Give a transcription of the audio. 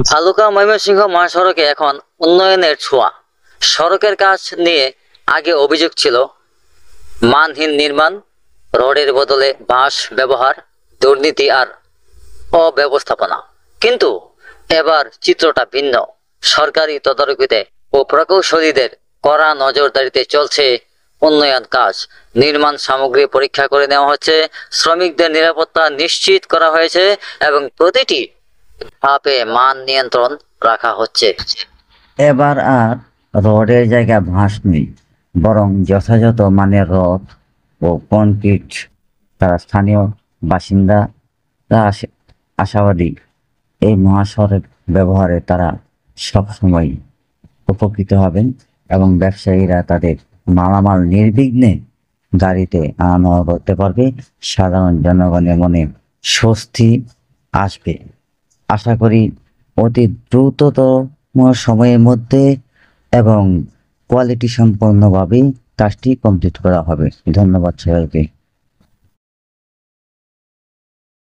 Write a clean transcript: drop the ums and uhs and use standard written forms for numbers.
ভালুকা ময়মনসিংহ মহাসড়কে এখন উন্নয়নের ছোঁয়া। সড়কের কাজ নিয়ে আগে অভিযোগ ছিল মানহীন নির্মাণ, রডের বদলে বাঁশ ব্যবহার, দুর্নীতি আর অব্যবস্থাপনা। কিন্তু এবার চিত্রটা ভিন্ন। সরকারি তদারকিতে ও প্রকৌশলীদের কড়া নজরদারিতে চলছে উন্নয়ন কাজ। নির্মাণ সামগ্রী পরীক্ষা করে নেওয়া হচ্ছে, শ্রমিকদের নিরাপত্তা নিশ্চিত করা হয়েছে এবং প্রতিটি ধাপে মান নিয়ন্ত্রণ রাখা হচ্ছে। এবার আর রডের জায়গায় বাঁশ নেই, বরং যথাযথ মানের রড ও কংক্রিট। তারা স্থানীয় বাসিন্দারা আশাবাদী এই মহাসড়ক ব্যবহারে তারা সবসময় উপকৃত হবেন এবং ব্যবসায়ীরা তাদের মালামাল নির্বিঘ্নে গাড়িতে আনা করতে পারবে। সাধারণ জনগণের মনে স্বস্তি আসবে। আশা করি অতি দ্রুততম সময়ের মধ্যে এবং কোয়ালিটি সম্পন্নভাবে কাজটি কমপ্লিট করা হবে। ধন্যবাদ সবাইকে।